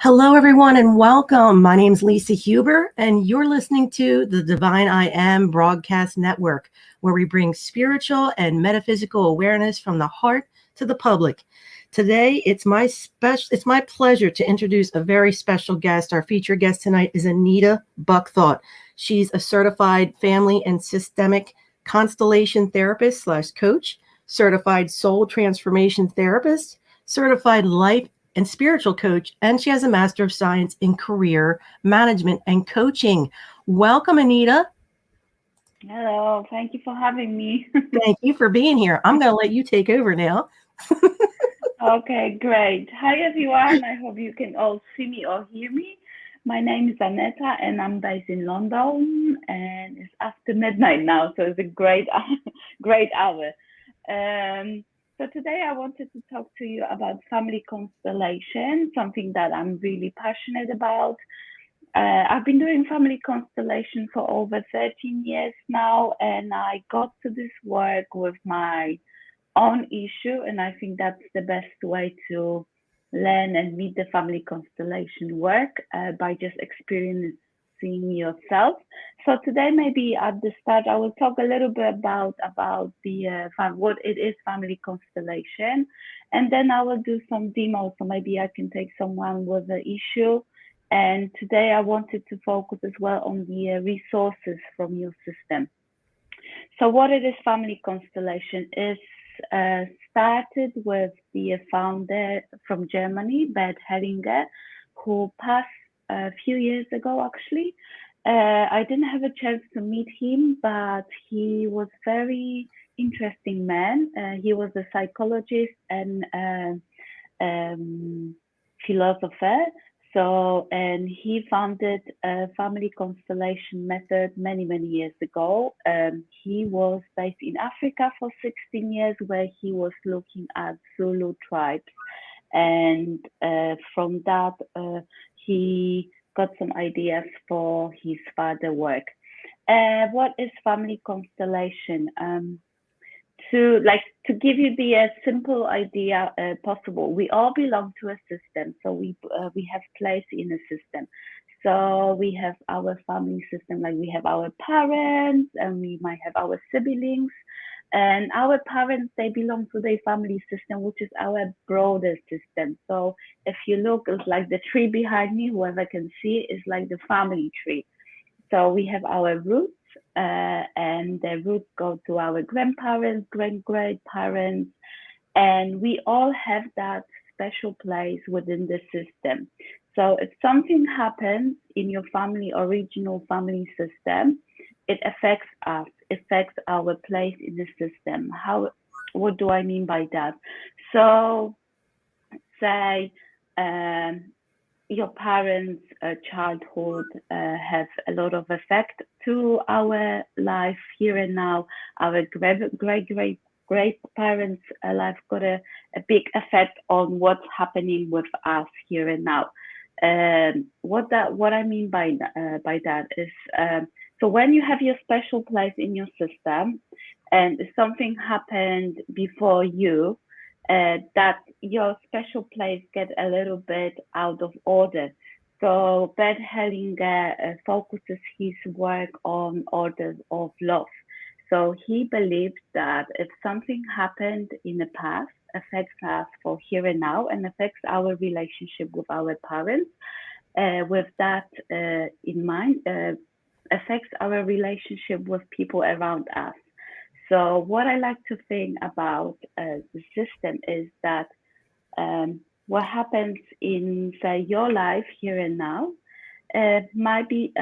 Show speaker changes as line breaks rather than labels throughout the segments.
Hello, everyone, and welcome. My name is Lisa Huber, and you're listening to the Divine I Am Broadcast Network, where we bring spiritual and metaphysical awareness from the heart to the public. Today, it's my pleasure to introduce a very special guest. Our featured guest tonight is Aneta Buckthought. She's a certified family and systemic constellation therapist / coach, certified soul transformation therapist, certified life and spiritual coach, and she has a Master of Science in Career Management and Coaching. Welcome, Aneta.
Hello, thank you for having me.
Thank you for being here. I'm going to let you take over now.
Okay, great. Hi, everyone. I hope you can all see me or hear me. My name is Aneta, and I'm based in London, and it's after midnight now, so it's a great, great hour. So today I wanted to talk to you about family constellation, something that I'm really passionate about. I've been doing family constellation for over 13 years now, and I got to this work with my own issue, and I think that's the best way to learn and meet the family constellation work by just experiencing yourself. So today, maybe at the start, I will talk a little bit about the what it is family constellation, and then I will do some demos. So maybe I can take someone with an issue. And today I wanted to focus as well on the resources from your system. So what it is family constellation is started with the founder from Germany, Bert Hellinger, who passed a few years ago actually. I didn't have a chance to meet him, but he was very interesting man. He was a psychologist and philosopher. So, and he founded a family constellation method many, many years ago. He was based in Africa for 16 years, where he was looking at Zulu tribes. And from that, he got some ideas for his further work. What is family constellation? To give you the simple idea possible, we all belong to a system, so we have place in a system. So we have our family system, like we have our parents, and we might have our siblings, and our parents, they belong to their family system, which is our broader system. So if you look, it's like the tree behind me, whoever can see it, is like the family tree. So we have our roots, and the roots go to our grandparents, great parents, and we all have that special place within the system. So if something happens in your family, original family system, it affects us, affects our place in the system. What do I mean by that? So say your parents' childhood have a lot of effect to our life here and now. Our great parents' life got a big effect on what's happening with us here and now. What I mean by that is so when you have your special place in your system, and something happened before you, that your special place get a little bit out of order. So Bert Hellinger focuses his work on orders of loss. So he believes that if something happened in the past, affects us for here and now, and affects our relationship with our parents, with that in mind, affects our relationship with people around us. So what I like to think about the system is that what happens in, say, your life here and now might be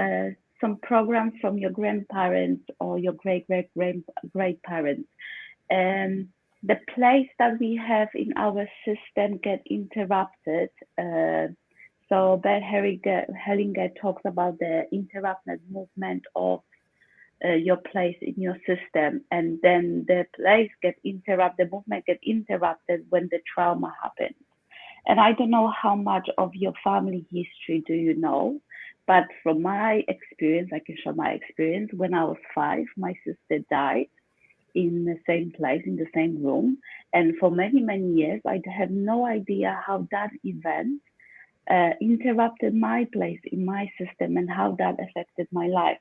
some programs from your grandparents or your great parents. And the place that we have in our system get interrupted. So Bert Hellinger talks about the interrupted movement of your place in your system, and then the place get interrupted, the movement get interrupted when the trauma happens. And I don't know how much of your family history do you know, but from my experience, I can share my experience. When I was 5, my sister died in the same place, in the same room. And for many, many years, I had no idea how that event interrupted my place in my system and how that affected my life.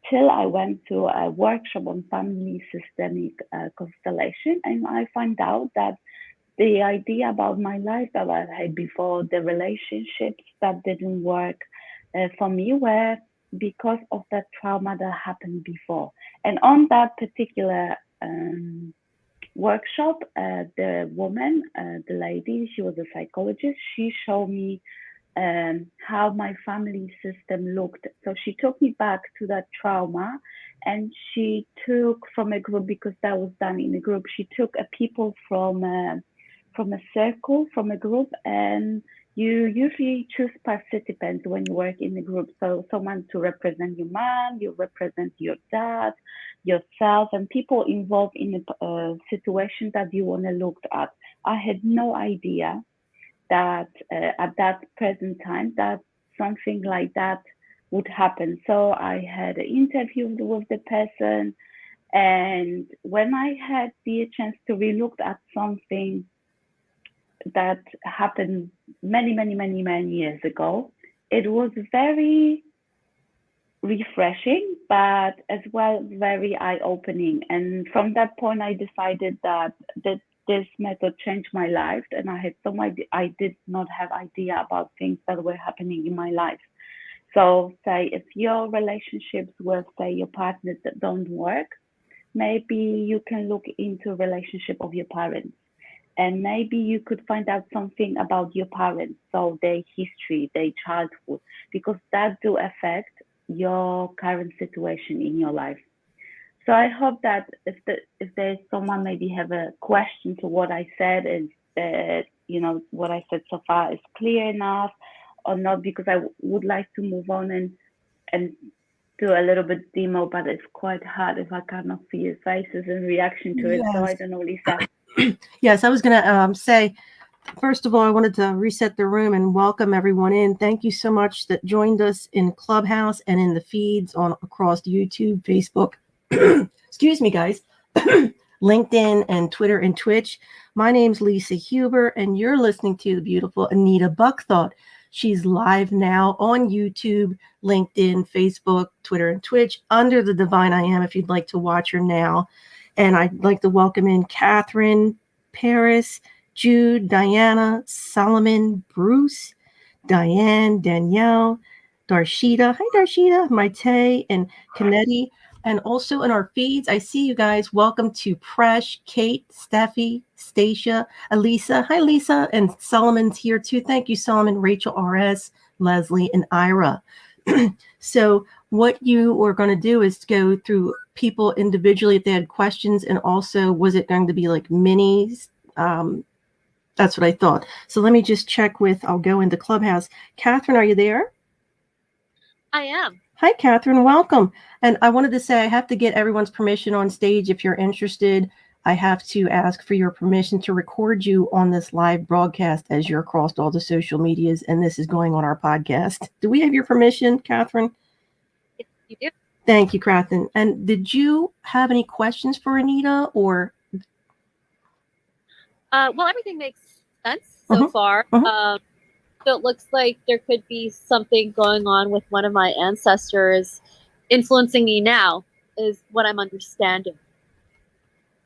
Till I went to a workshop on family systemic constellation, and I found out that the idea about my life that I had before, the relationships that didn't work for me, were because of that trauma that happened before. And on that particular workshop, the woman, the lady, she was a psychologist, she showed me how my family system looked. So she took me back to that trauma, and she took from a group, because that was done in a group, she took a people from a circle, from a group, and you usually choose participants when you work in a group. So someone to represent your mom, you represent your dad, yourself, and people involved in a situation that you want to look at. I had no idea that at that present time that something like that would happen. So I had an interview with the person, and when I had the chance to relook at something that happened many years ago, it was very refreshing, but as well very eye-opening. And from that point, I decided that this method changed my life, and I had I did not have idea about things that were happening in my life. So say if your relationships with, say, your partners that don't work, maybe you can look into relationship of your parents, and maybe you could find out something about your parents, so their history, their childhood, because that do affect your current situation in your life. So I hope that if there's someone maybe have a question to what I said, is that, you know, what I said so far is clear enough or not, because I would like to move on and do a little bit demo, but it's quite hard if I cannot see your faces in reaction to it. So I don't know, Lisa.
Yes, I was going to say, first of all, I wanted to reset the room and welcome everyone in. Thank you so much that joined us in Clubhouse and in the feeds on across YouTube, Facebook, excuse me, guys, LinkedIn and Twitter and Twitch. My name's Lisa Huber, and you're listening to the beautiful Aneta Buckthought. She's live now on YouTube, LinkedIn, Facebook, Twitter, and Twitch under the Divine I Am if you'd like to watch her now. And I'd like to welcome in Catherine, Paris, Jude, Diana, Solomon, Bruce, Diane, Danielle, Darshita. Hi, Darshita, Maite, and Kennedy. And also in our feeds, I see you guys. Welcome to Presh, Kate, Steffi, Stacia, Elisa. Hi, Lisa. And Solomon's here too. Thank you, Solomon, Rachel, RS, Leslie, and Ira. So what you are going to do is go through people individually if they had questions. And also, was it going to be like minis? That's what I thought. So let me just check I'll go into Clubhouse. Catherine, are you there?
I am.
Hi, Catherine. Welcome. And I wanted to say I have to get everyone's permission on stage. If you're interested, I have to ask for your permission to record you on this live broadcast as you're across all the social medias, and this is going on our podcast. Do we have your permission, Catherine?
Yes, you do.
Thank you, Catherine. And did you have any questions for Aneta or?
Well, everything makes sense so far. So it looks like there could be something going on with one of my ancestors influencing me now, is what I'm understanding.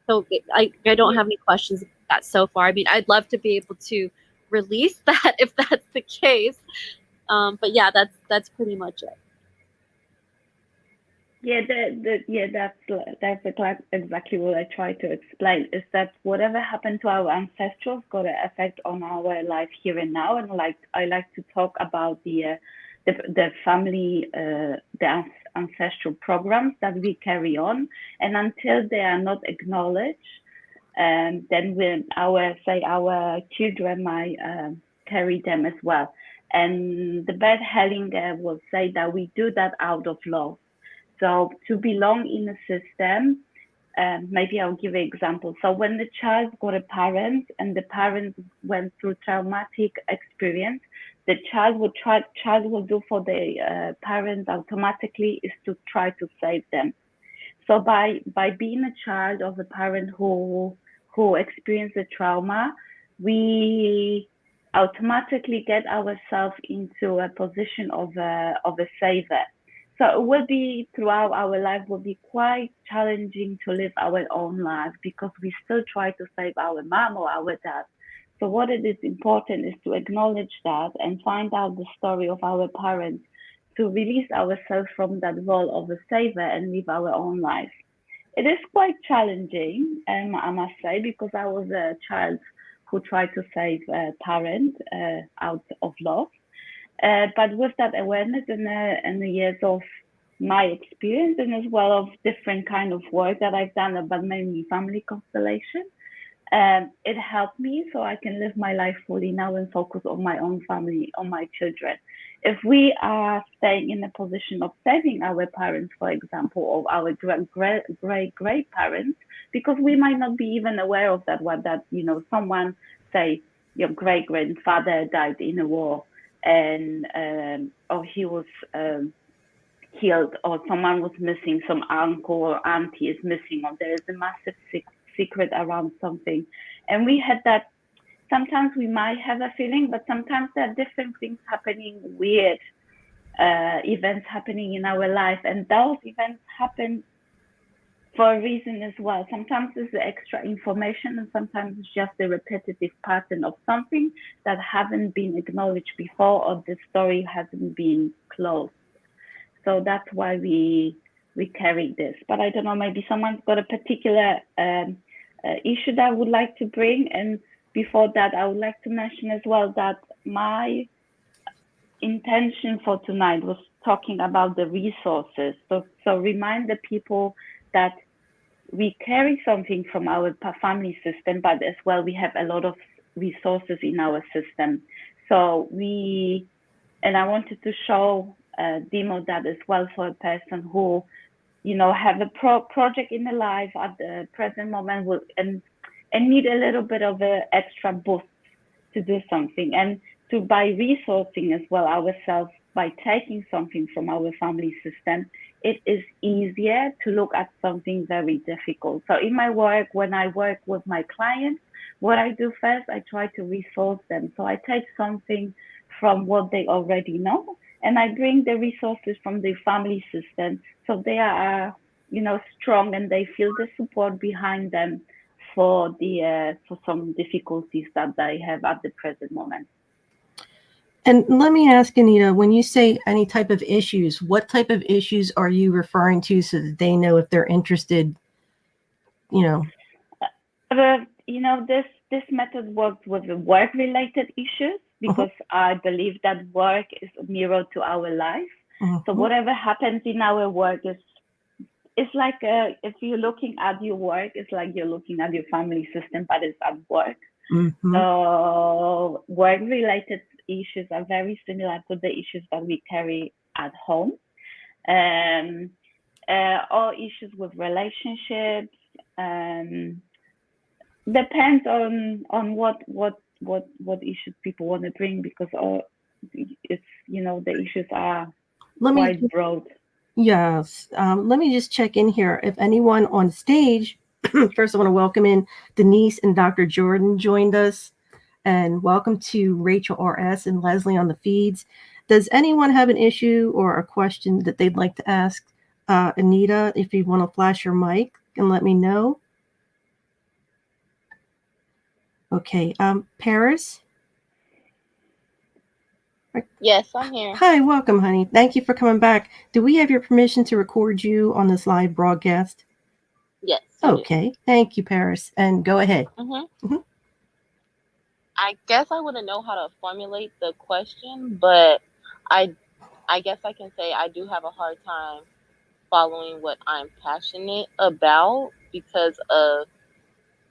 So I don't have any questions about that so far. I mean, I'd love to be able to release that if that's the case. But yeah, that's pretty much it.
Yeah, that's exactly what I try to explain, is that whatever happened to our ancestrals got an effect on our life here and now. And I like to talk about the family, the ancestral programs that we carry on, and until they are not acknowledged, then when our children might carry them as well. And the Beth Hellinger will say that we do that out of love. So to belong in a system, maybe I'll give an example. So when the child got a parent and the parent went through traumatic experience, the child will do for the parent automatically is to try to save them. So by being a child of a parent who experienced a trauma, we automatically get ourselves into a position of a saver. So it will be throughout our life will be quite challenging to live our own life because we still try to save our mom or our dad. So what it is important is to acknowledge that and find out the story of our parents to release ourselves from that role of a saver and live our own life. It is quite challenging, I must say, because I was a child who tried to save a parent out of love. But with that awareness and the years of my experience and as well of different kind of work that I've done, but mainly family constellation, it helped me so I can live my life fully now and focus on my own family, on my children. If we are staying in a position of saving our parents, for example, or our great parents, because we might not be even aware of that, what that, someone say your great grandfather died in a war and or he was killed or someone was missing, some uncle or auntie is missing or there is a massive secret around something. And we had that, sometimes we might have a feeling, but sometimes there are different things happening, weird events happening in our life. And those events happen for a reason as well. Sometimes it's the extra information and sometimes it's just a repetitive pattern of something that haven't been acknowledged before or the story hasn't been closed. So that's why we carry this. But I don't know, maybe someone's got a particular issue that I would like to bring. And before that, I would like to mention as well that my intention for tonight was talking about the resources. So remind the people that we carry something from our family system, but as well we have a lot of resources in our system. So and I wanted to show demo that as well for a person who, have a project in their life at the present moment and need a little bit of an extra boost to do something, and to by resourcing as well ourselves by taking something from our family system, it is easier to look at something very difficult. So in my work, when I work with my clients, what I do first, I try to resource them. So I take something from what they already know, and I bring the resources from the family system so they are, strong and they feel the support behind them for some difficulties that they have at the present moment.
And let me ask, Aneta, when you say any type of issues, what type of issues are you referring to so that they know if they're interested,
This method works with the work-related issues because I believe that work is a mirror to our life. So whatever happens in our work it's like if you're looking at your work, it's like you're looking at your family system, but it's at work. So work-related issues are very similar to the issues that we carry at home. All issues with relationships. Depends on what issues people want to bring, because it's the issues are quite broad.
Yes. Let me just check in here. If anyone on stage, first I want to welcome in Denise and Dr. Jordan joined us, and welcome to Rachel RS and Leslie on the feeds. Does anyone have an issue or a question that they'd like to ask Aneta? If you want to flash your mic and let me know. Okay. Paris?
Yes, I'm here.
Hi, welcome, honey. Thank you for coming back. Do we have your permission to record you on this live broadcast?
Yes.
Okay. Thank you, Paris. And go ahead.
I guess I wouldn't know how to formulate the question, but I guess I can say I do have a hard time following what I'm passionate about because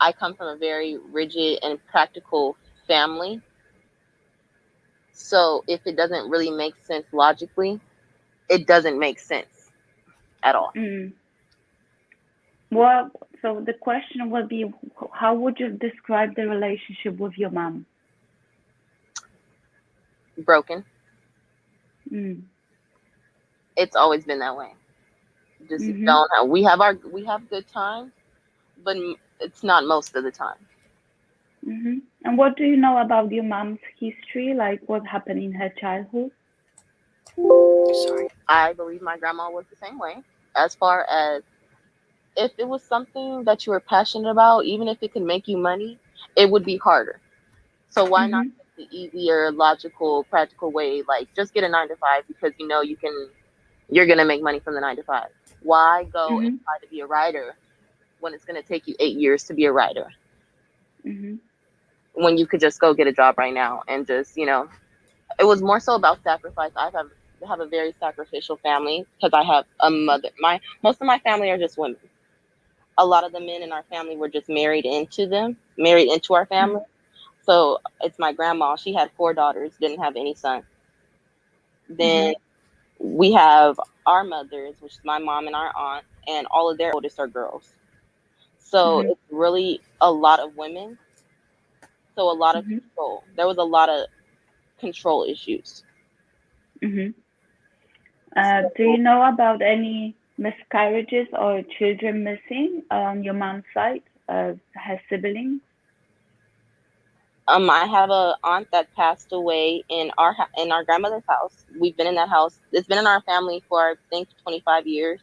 I come from a very rigid and practical family. So if it doesn't really make sense logically, it doesn't make sense at all.
Well, so the question would be, how would you describe the relationship with your mom?
Broken. It's always been that way. Just don't have, we have good times, but it's not most of the time.
Mm-hmm. And what do you know about your mom's history? Like what happened in her childhood?
Sorry.
I believe my grandma was the same way. As far as if it was something that you were passionate about, even if it could make you money, it would be harder. So why not
Mm-hmm.
take the easier, logical, practical way? Like just get a 9 to 5 because you know you're gonna make money from the 9 to 5. Why go and
Mm-hmm.
try to be a writer when it's gonna take you 8 years to be a writer?
Mm-hmm.
When you could just go get a job right now and just, it was more so about sacrifice. I have a very sacrificial family because I have a mother. My most of my family are just women. A lot of the men in our family were just married into our family. So it's my grandma. She had 4 daughters, didn't have any sons.
Mm-hmm.
Then we have our mothers, which is my mom and our aunt, and all of their oldest are girls. So
Mm-hmm.
it's really a lot of women. So a lot of
Mm-hmm.
control. There was a lot of control issues.
Mm-hmm. Do you
So
know about any miscarriages or children missing on your mom's side? Her siblings?
I have a aunt that passed away in our grandmother's house. We've been in that house. It's been in our family for I think 25 years.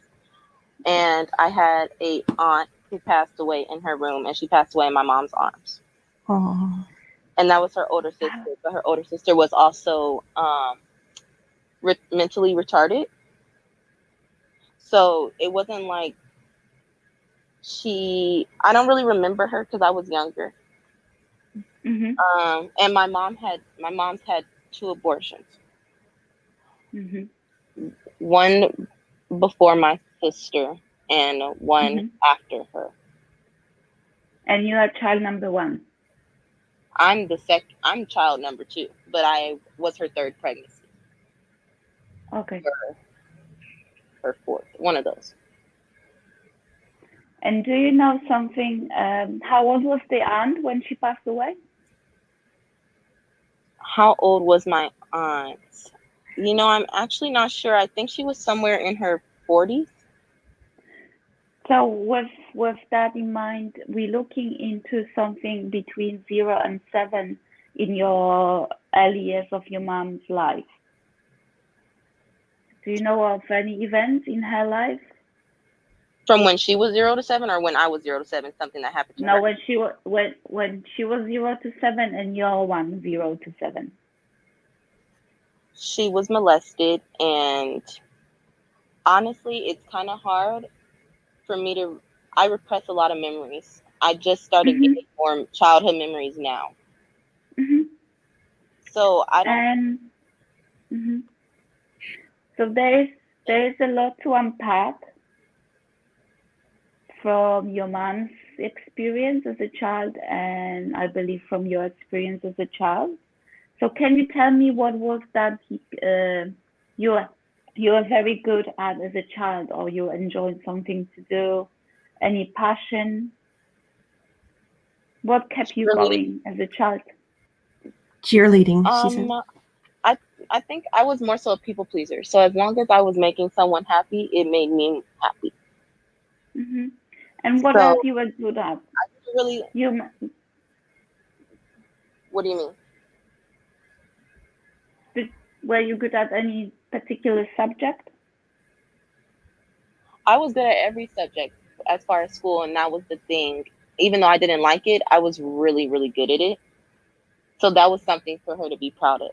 And I had a aunt who passed away in her room, and she passed away in my mom's arms.
Oh.
And that was her older sister. But her older sister was also mentally retarded. So it wasn't like I don't really remember her because I was younger.
Mm-hmm.
And my mom's had 2 abortions.
Mm-hmm.
One before my sister and one
Mm-hmm.
after her.
And you are child number one.
I'm child number 2, but I was her third pregnancy.
Okay.
Her fourth. One of those.
And do you know something? How old was the aunt when she passed away?
How old was my aunt? I'm actually not sure. I think she was somewhere in her 40s.
So with that in mind, we're looking into something between 0 and 7 in your early years of your mom's life. Do you know of any events in her life?
From when she was 0 to 7, or when I was 0 to 7, something that happened to
No,
her.
when she was 0 to 7 and you're 1 0 to 7.
She was molested, and honestly, it's kind of hard for me to. I repress a lot of memories. I just started
Mhm.
getting more childhood memories now.
Mhm.
So I don't.
And mhm. So there is a lot to unpack from your mom's experience as a child, and I believe from your experience as a child. So can you tell me what was that you you were very good at as a child, or you enjoyed something to do, any passion? What kept you
Cheerleading.
going as a child?
Cheerleading, she said.
I I think I was more so a people pleaser. So as long as I was making someone happy, it made me happy.
Hmm. And what else
So
you were good at?
really,
You
what do you mean?
were you good at any particular subject?
I was good at every subject as far as school, and that was the thing. Even though I didn't like it, I was really, really good at it. So that was something for her to be proud of.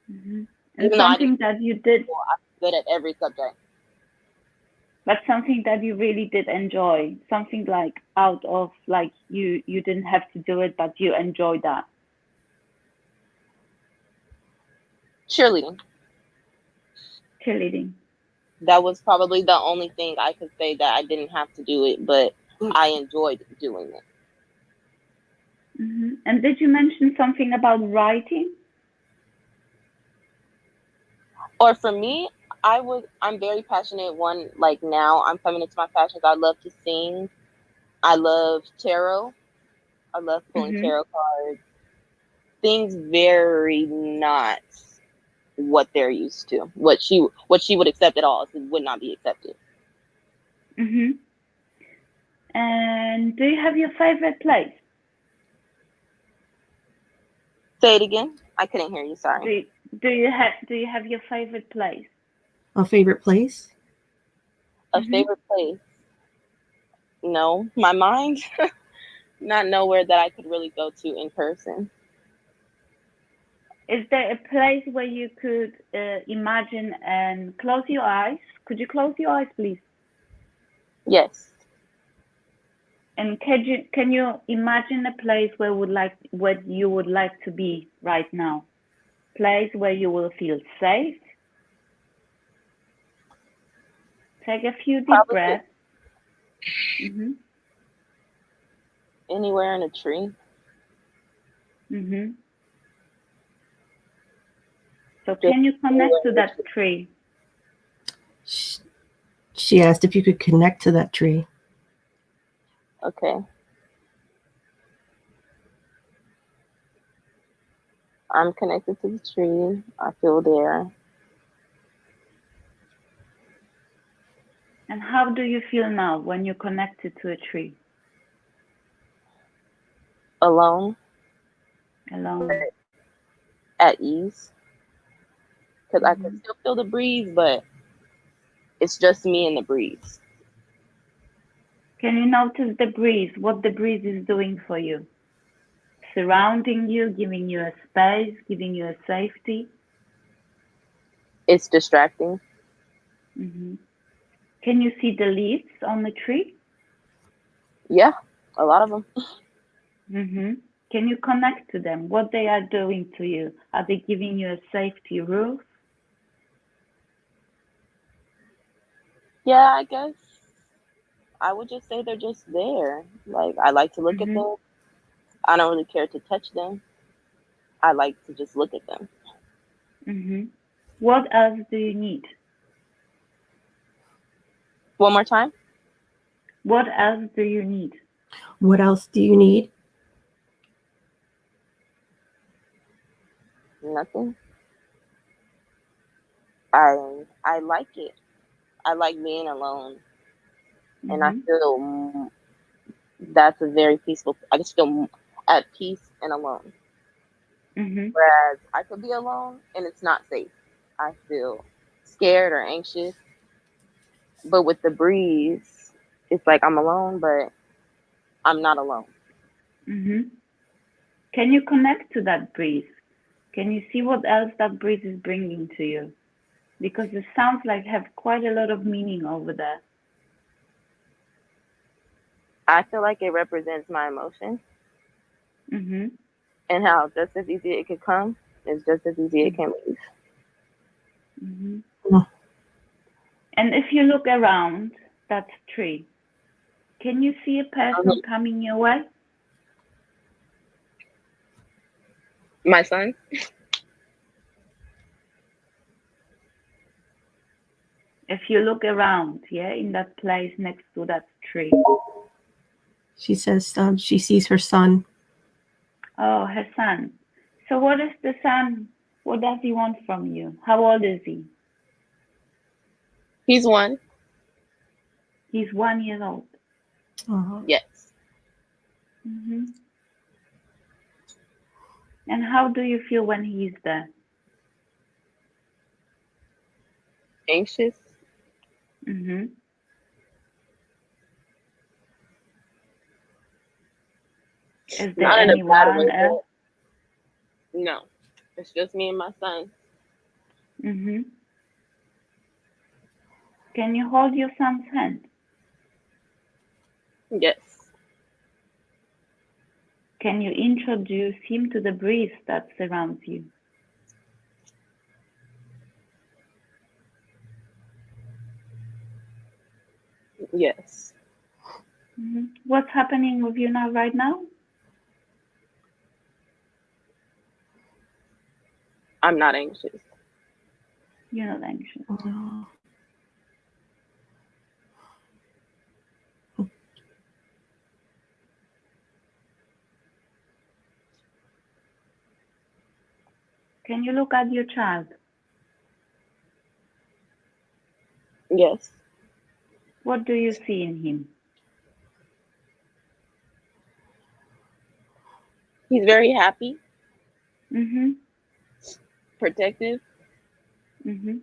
Hmm. And
Even though I didn't
something that you did,
I was good at every subject.
but something that you really did enjoy, something like out of like you didn't have to do it, but you enjoyed that.
Cheerleading.
Cheerleading.
That was probably the only thing I could say that I didn't have to do it, but I enjoyed doing it.
Hmm. And did you mention something about writing?
Or for me, I'm very passionate. One, like now I'm coming into my passions. I love to sing. I love tarot. I love pulling
Hmm.
tarot cards. Things very not what they're used to. What she would accept at all would not be accepted.
Hmm. And do you have your favorite place?
Say it again. I couldn't hear you. Sorry.
Do you have your favorite place?
A favorite place?
A favorite place? No, my mind. Not nowhere that I could really go to in person.
Is there a place where you could imagine and close your eyes? Could you close your eyes, please?
Yes.
And can you imagine a place where you would like to be right now? Place where you will feel safe. Take a few deep breaths. Mm-hmm.
Anywhere in a tree.
Mm-hmm. So can you connect to that tree?
She asked if you could connect to that tree.
Okay. I'm connected to the tree. I feel there.
And how do you feel now when you're connected to a tree?
Alone.
Alone.
At ease. Because I can still feel the breeze, but it's just me and the breeze.
Can you notice the breeze, what the breeze is doing for you? Surrounding you, giving you a space, giving you a safety?
It's distracting.
Mm-hmm. Can you see the leaves on the tree?
Yeah, a lot of them.
Mm-hmm. Can you connect to them? What they are doing to you? Are they giving you a safety roof?
Yeah, I guess I would just say they're just there. Like, I like to look at them. I don't really care to touch them. I like to just look at them.
Mm-hmm. What else do you need?
One more time.
What else do you need?
What else do you need?
Nothing. I like it. I like being alone. And I feel that's a very peaceful. I just feel at peace and alone. Whereas I could be alone and it's not safe. I feel scared or anxious. But with the breeze, it's like I'm alone, but I'm not alone.
Can you connect to that breeze? Can you see what else that breeze is bringing to you? Because it sounds like have quite a lot of meaning over there.
I feel like it represents my emotion. And how just as easy it could come is just as easy it can leave.
And if you look around that tree, can you see a person coming your way?
My son?
If you look around, yeah, in that place next to that tree.
She says she sees her son.
Oh, her son. So what is the son? What does he want from you? How old is he?
He's 1.
He's 1 year old.
Yes.
And how do you feel when he's there?
Anxious.
Is there anyone else?
No, it's just me and my son.
Can you hold your son's hand?
Yes.
Can you introduce him to the breeze that surrounds you?
Yes.
What's happening with you now, right now?
I'm not anxious.
You're not anxious. Can you look at your child?
Yes.
What do you see in him?
He's very happy.
Mm-hmm.
Protective.
Mm-hmm.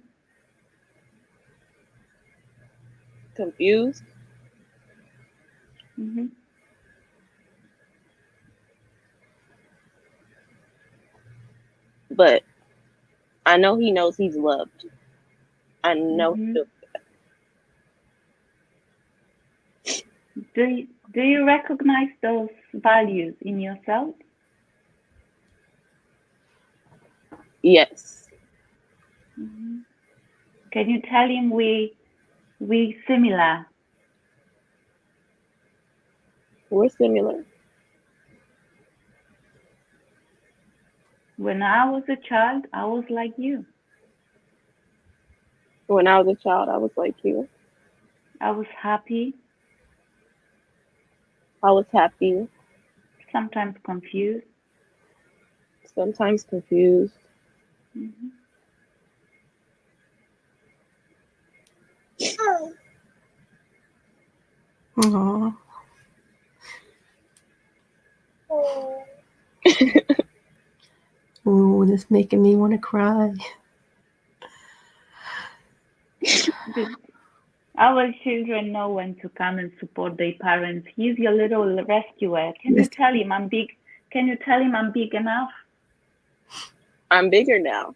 Confused.
Mm-hmm.
But I know he knows he's loved. I know.
Mm-hmm. Do you recognize those values in yourself?
Yes.
Mm-hmm. Can you tell him we similar?
We're similar.
When I was a child, I was like you.
When I was a child, I was like you.
I was happy,
I was happy,
sometimes confused.
sometimes confused.
Mm-hmm.
Aw. Ooh, this making me want to cry.
Our children know when to come and support their parents. He's your little rescuer. Can you
Yes.
tell him I'm big? Can you tell him I'm big enough?
I'm bigger now.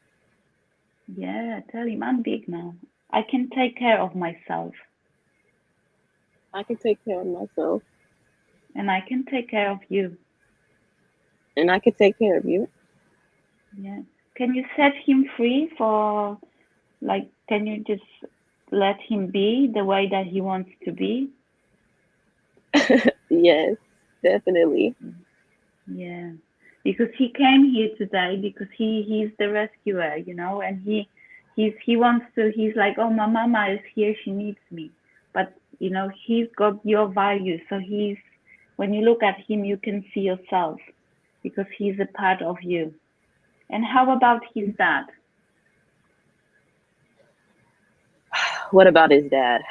Yeah, tell him I'm big now. I can take care of myself.
I can take care of myself.
And I can take care of you.
And I can take care of you.
Yeah. Can you set him free for, like, can you just let him be the way that he wants to be?
Yes, definitely.
Yeah. Because he came here today because he's the rescuer, and he wants to, he's like, oh, my mama is here, she needs me. But he's got your values, so when you look at him you can see yourself because he's a part of you. And how about his dad?
What about his dad?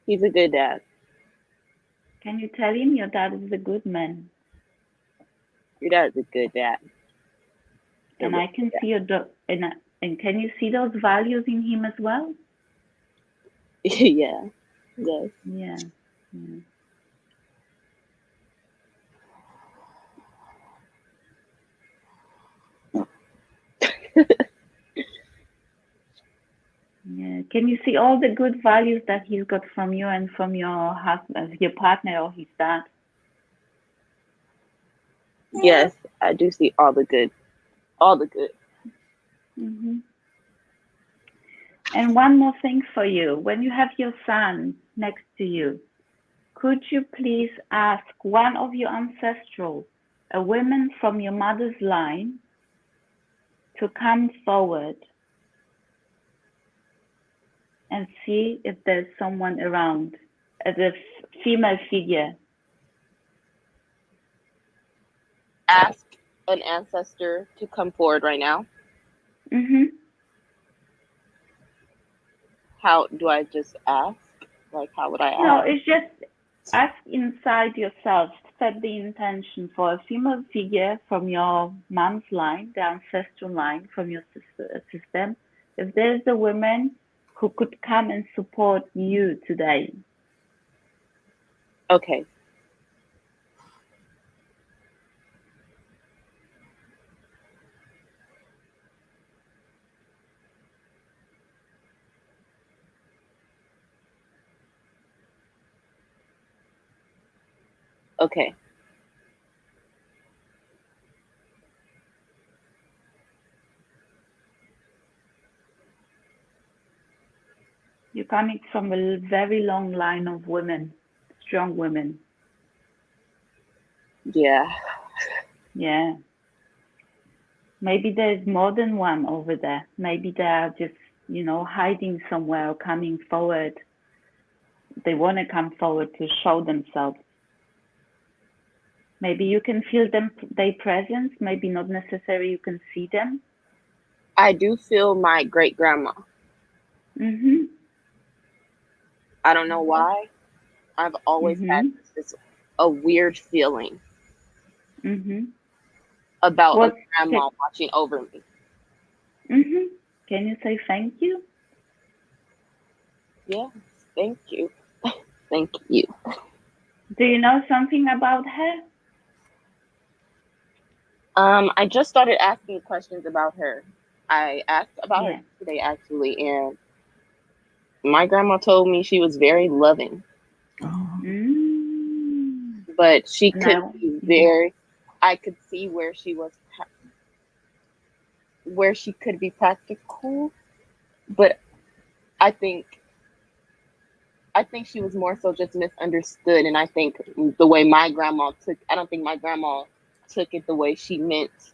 He's a good dad.
Can you tell him your dad is a good man?
Your dad is a good dad.
And I can see and can you see those values in him as well?
Yeah. Yes.
Yeah. Yeah. Yeah. Can you see all the good values that he's got from you and from your husband, your partner, or his dad?
Yes, I do see all the good. All the good.
Mm-hmm. And one more thing for you. When you have your son next to you, could you please ask one of your ancestral, a woman from your mother's line, to come forward and see if there's someone around as a female figure?
Ask an ancestor to come forward right now.
Mm-hmm.
How do I just ask? Like, how would I ask?
No, it's just ask inside yourself. Set the intention for a female figure from your mom's line, the ancestral line from your system. If there's a woman who could come and support you today.
Okay. Okay.
You're coming from a very long line of women, strong women.
Yeah.
Yeah. Maybe there's more than one over there. Maybe they are just, hiding somewhere or coming forward. They want to come forward to show themselves. Maybe you can feel their presence. Maybe not necessarily you can see them.
I do feel my great grandma.
Mhm.
I don't know why. I've always had
Mhm.
this a weird feeling
Mm-hmm.
about
What?
a grandma watching over me.
Mm-hmm. Can you say thank you?
Yes, thank you. Thank you.
Do you know something about her?
I just started asking questions about her. I asked about her
Yeah.
today, actually, and my grandma told me she was very loving,
Oh.
but she could
No.
be very. I could see where she could be practical, but I think she was more so just misunderstood, and I think the way my grandma took. I don't think my grandma took it the way she meant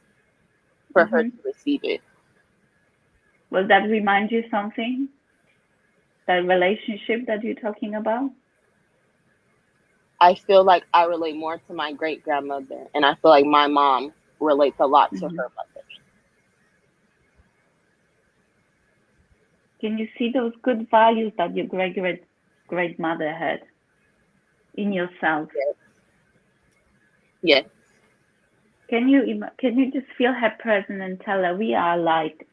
for her to receive it.
Will that remind you something? That relationship that you're talking about?
I feel like I relate more to my great grandmother, and I feel like my mom relates a lot to her mother.
Can you see those good values that your great mother had in yourself?
Yes.
Can you just feel her presence and tell her we are alike?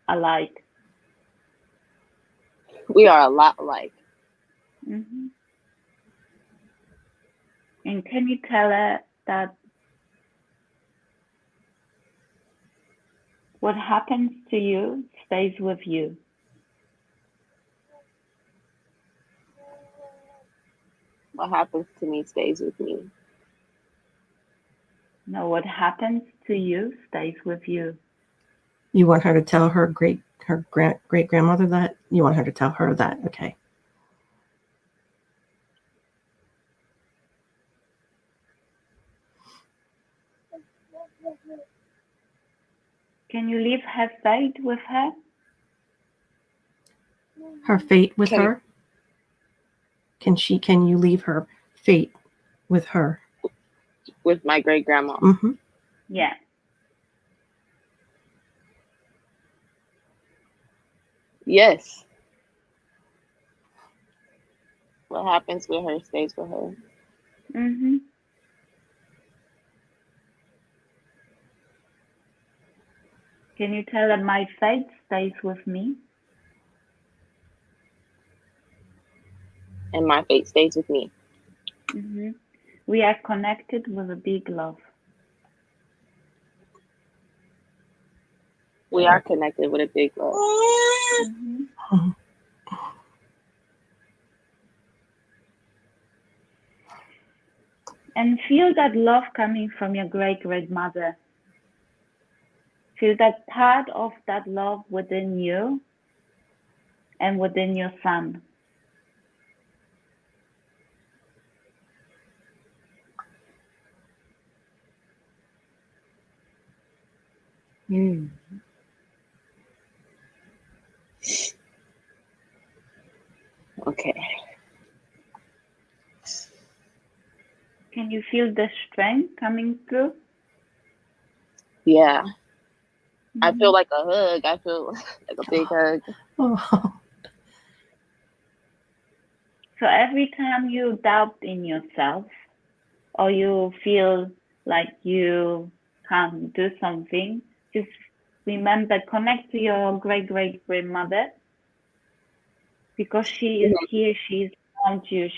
We are a lot alike.
Mm-hmm. And can you tell her that what happens to you stays with you?
What happens to me stays with me.
No, what happens to you stays with you.
You want her to tell her great grandmother that? You want her to tell her that? Okay.
Can you leave her fate with her?
Her fate with her? Can you leave her fate with her?
With my great grandma.
Mm-hmm.
Yeah.
Yes. What happens with her stays with her.
Mm-hmm. Can you tell her my fate stays with me?
And my fate stays with me.
Mm-hmm. We are connected with a big love.
We are connected with a big love.
Mm-hmm. And feel that love coming from your great-grandmother. Feel that part of that love within you and within your son.
Mm.
Okay.
Can you feel the strength coming through?
Yeah. I feel like a hug. I feel like a big hug.
Oh.
So every time you doubt in yourself or you feel like you can't do something, just remember, connect to your great-great-grandmother because she is here, she's around you,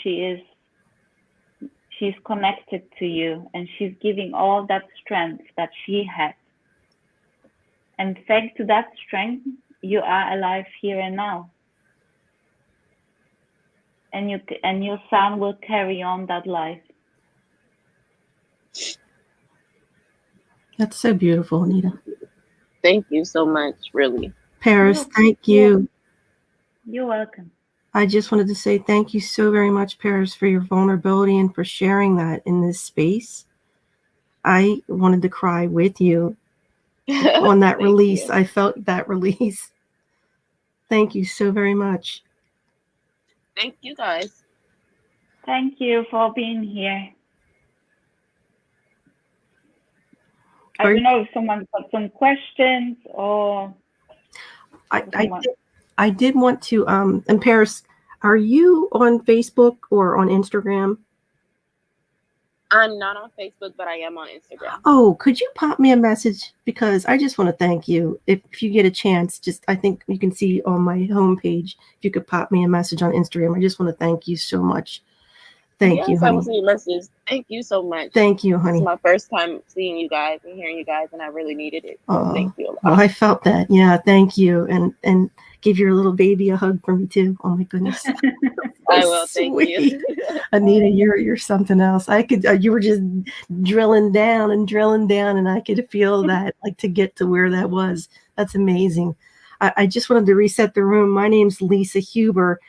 she's connected to you and she's giving all that strength that she has. And thanks to that strength, you are alive here and now. And your son will carry on that life.
That's so beautiful, Aneta.
Thank you so much, really.
Paris, thank you.
You're welcome.
I just wanted to say thank you so very much, Paris, for your vulnerability and for sharing that in this space. I wanted to cry with you on that release.
You.
I felt that release. Thank you so very much.
Thank you, guys.
Thank you for being here. I don't know if someone's got some questions or...
I did want to, and Paris, are you on Facebook or on Instagram?
I'm not on Facebook, but I am on Instagram.
Oh, could you pop me a message? Because I just want to thank you. If you get a chance, I think you can see on my homepage, if you could pop me a message on Instagram. I just want to thank you so much. Thank you,
Yes, I will
honey.
see your messages. Thank you so much.
Thank you,
This is
honey.
my first time seeing you guys and hearing you guys, and I really needed it. So thank you a lot.
Well, I felt that. Yeah, thank you. And give your little baby a hug for me too. Oh my goodness.
I will. Thank you.
Aneta, you're something else. I could you were just drilling down, and I could feel that, like, to get to where that was. That's amazing. I just wanted to reset the room. My name's Lisa Huber,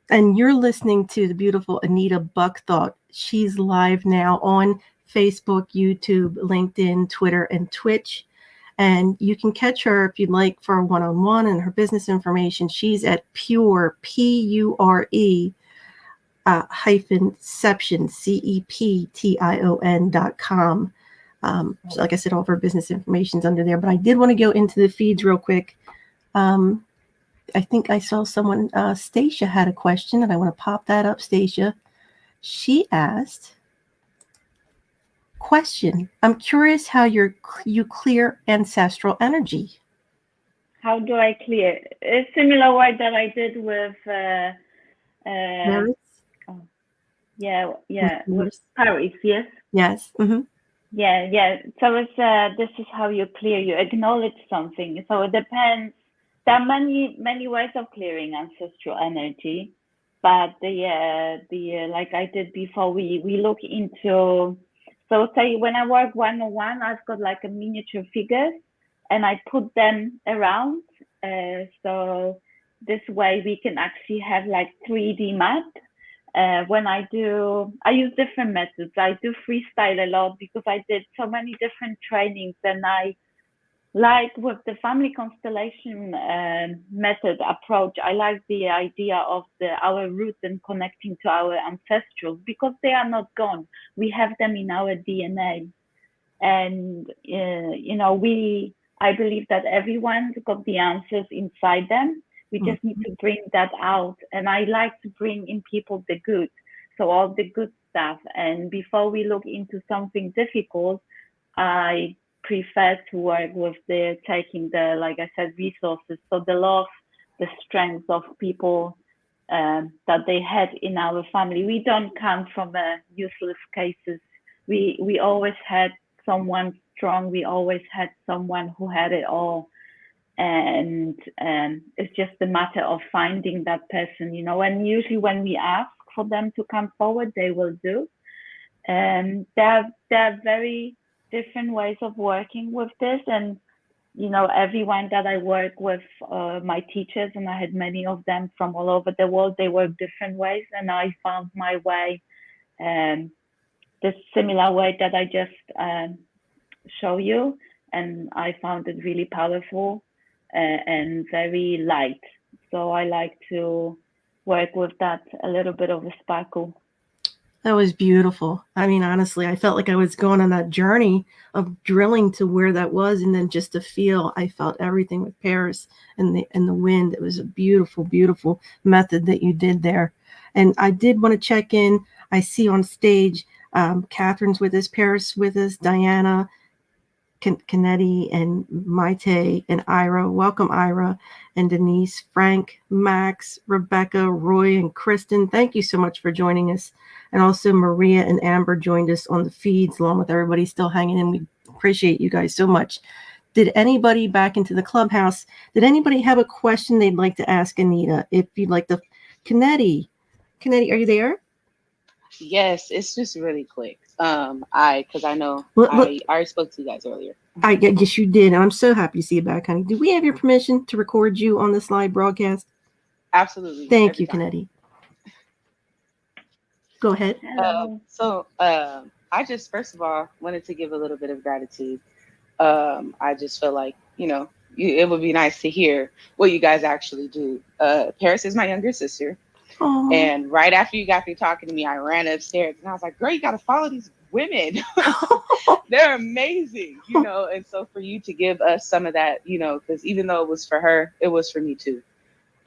and you're listening to the beautiful Aneta Buckthought. She's live now on Facebook, YouTube, LinkedIn, Twitter, and Twitch. And you can catch her if you'd like for a one-on-one, and her business information. She's at Pure, Pure, hyphenception, CEPTION.com. So like I said, all of her business information is under there. But I did want to go into the feeds real quick. I think I saw someone, Stacia had a question, and I want to pop that up, Stacia. She asked, question, I'm curious how you clear ancestral energy.
How do I clear? A similar work that I did with with Paris, yes?
Yes. Mm-hmm.
Yeah. So it's this is how you clear, you acknowledge something. So it depends. There are many ways of clearing ancestral energy, but the like I did before, we look into, so say when I work one-on-one, I've got like a miniature figures and I put them around. So this way we can actually have like 3D map. When I use different methods. I do freestyle a lot because I did so many different trainings, and I like with the family constellation method approach. I like the idea of our roots and connecting to our ancestors because they are not gone. We have them in our DNA, and I believe that everyone's got the answers inside them. We just need to bring that out. And I like to bring in people the good. So all the good stuff. And before we look into something difficult, I prefer to work with taking the, like I said, resources. So the love, the strength of people that they had in our family. We don't come from useless cases. We always had someone strong. We always had someone who had it all. And it's just a matter of finding that person, and usually when we ask for them to come forward, they will do. And there are very different ways of working with this. And, everyone that I work with, my teachers, and I had many of them from all over the world, they work different ways. And I found my way, this similar way that I just show you. And I found it really powerful. And very light. So I like to work with that, a little bit of a sparkle.
That was beautiful. I mean, honestly, I felt like I was going on that journey of drilling to where that was, and then just to feel, I felt everything with Paris and the wind. It was a beautiful, beautiful method that you did there. And I did want to check in. I see on stage, Catherine's with us, Paris with us, Diana, Kennedy, and Maite, and Ira. Welcome, Ira, and Denise, Frank, Max, Rebecca, Roy, and Kristen. Thank you so much for joining us. And also Maria and Amber joined us on the feeds, along with everybody still hanging in. We appreciate you guys so much. Did anybody back into the clubhouse, did anybody have a question they'd like to ask Aneta? If you'd like to, Kennedy, are you there?
Yes, it's just really quick. Because I know I already spoke to you guys earlier.
I guess you did. And I'm so happy to see you back, honey. Do we have your permission to record you on this live broadcast?
Absolutely.
Thank you, Kennedy. Go ahead.
I just, first of all, wanted to give a little bit of gratitude. I just feel like, it would be nice to hear what you guys actually do. Paris is my younger sister.
Aww.
And right after you got through talking to me, I ran upstairs and I was like, girl, you got to follow these women. They're amazing, And so for you to give us some of that, because even though it was for her, it was for me too.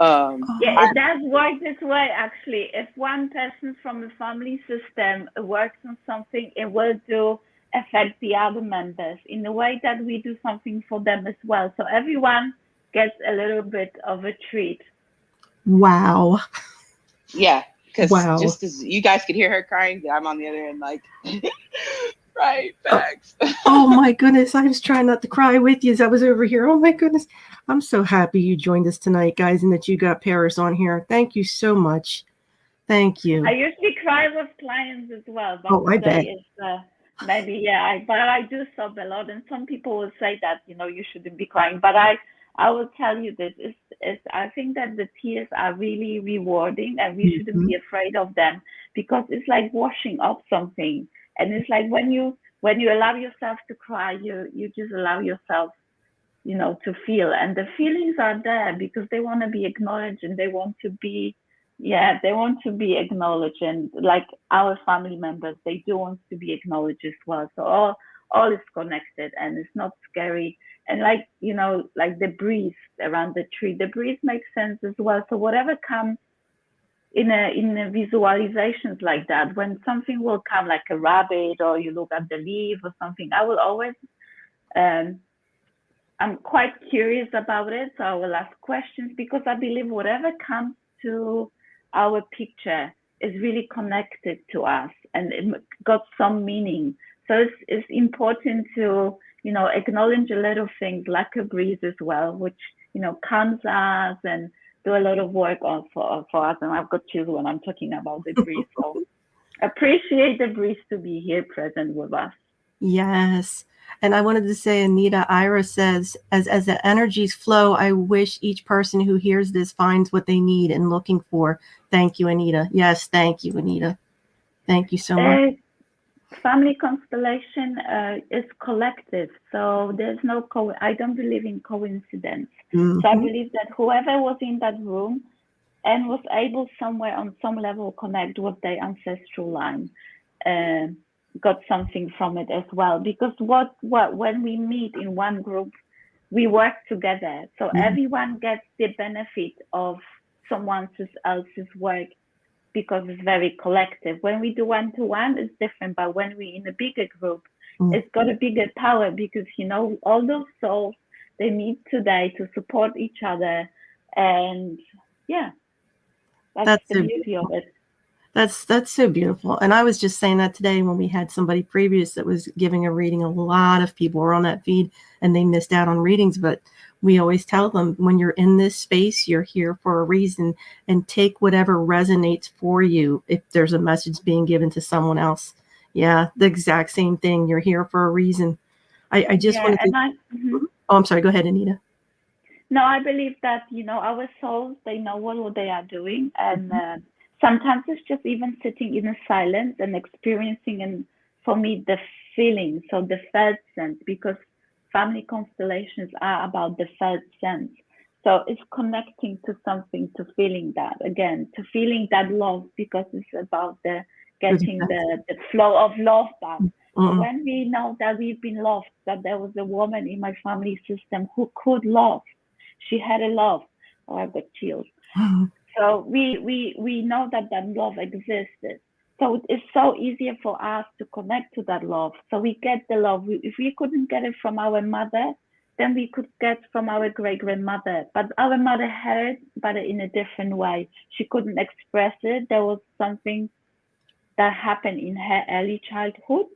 Yeah, it does work this way, actually. If one person from the family system works on something, it will do affect the other members in the way that we do something for them as well. So everyone gets a little bit of a treat.
Wow.
Yeah, because
Wow.
just as you guys could hear her crying, I'm on the other end like, right, facts.
Oh my goodness, I was trying not to cry with you as I was over here. Oh my goodness. I'm so happy you joined us tonight, guys, and that you got Paris on here. Thank you so much. Thank you.
I usually cry with clients as well, but
I bet.
Maybe, yeah, but I do sob a lot, and some people will say that, you shouldn't be crying, but I will tell you this, I think that the tears are really rewarding, and we shouldn't be afraid of them, because it's like washing up something, and it's like when you allow yourself to cry, you just allow yourself, to feel, and the feelings are there because they want to be acknowledged, and they want to be acknowledged, and like our family members, they do want to be acknowledged as well. So all is connected, and it's not scary. And like the breeze around the tree, the breeze makes sense as well. So whatever comes in a visualizations like that, when something will come like a rabbit, or you look at the leaf or something, I will always I'm quite curious about it, so I will ask questions, because I believe whatever comes to our picture is really connected to us, and it got some meaning. So it's important to, acknowledge a lot of things like a breeze as well, which, calms us and do a lot of work on for us. And I've got chills when I'm talking about the breeze. So appreciate the breeze to be here present with us.
Yes. And I wanted to say, Aneta, Ira says, as the energies flow, I wish each person who hears this finds what they need and looking for. Thank you, Aneta. Yes, thank you, Aneta. Thank you so much.
Family constellation is collective, so there's no I don't believe in coincidence. So I believe that whoever was in that room and was able somewhere on some level connect with their ancestral line, got something from it as well, because when we meet in one group, we work together, so everyone gets the benefit of someone else's work, because it's very collective. When we do one-to-one, it's different, but when we're in a bigger group, it's got a bigger power, because all those souls, they meet today to support each other, and that's the beauty of it.
That's so beautiful. And I was just saying that today when we had somebody previous that was giving a reading. A lot of people were on that feed and they missed out on readings, but we always tell them, when you're in this space, you're here for a reason, and take whatever resonates for you. If there's a message being given to someone else, the exact same thing. You're here for a reason. I just wanted to. Oh, I'm sorry. Go ahead, Aneta.
No, I believe that our souls, they know what they are doing, and sometimes it's just even sitting in a silence and experiencing, and for me, the feeling, so the felt sense, because family constellations are about the felt sense. So it's connecting to something, to feeling that, again, to feeling that love, because it's about getting the flow of love back. So when we know that we've been loved, that there was a woman in my family system who could love, she had a love. Oh, I've got chills. So we know that love existed. So it's so easier for us to connect to that love. So we get the love. If we couldn't get it from our mother, then we could get from our great-grandmother. But our mother had it, but in a different way. She couldn't express it. There was something that happened in her early childhood.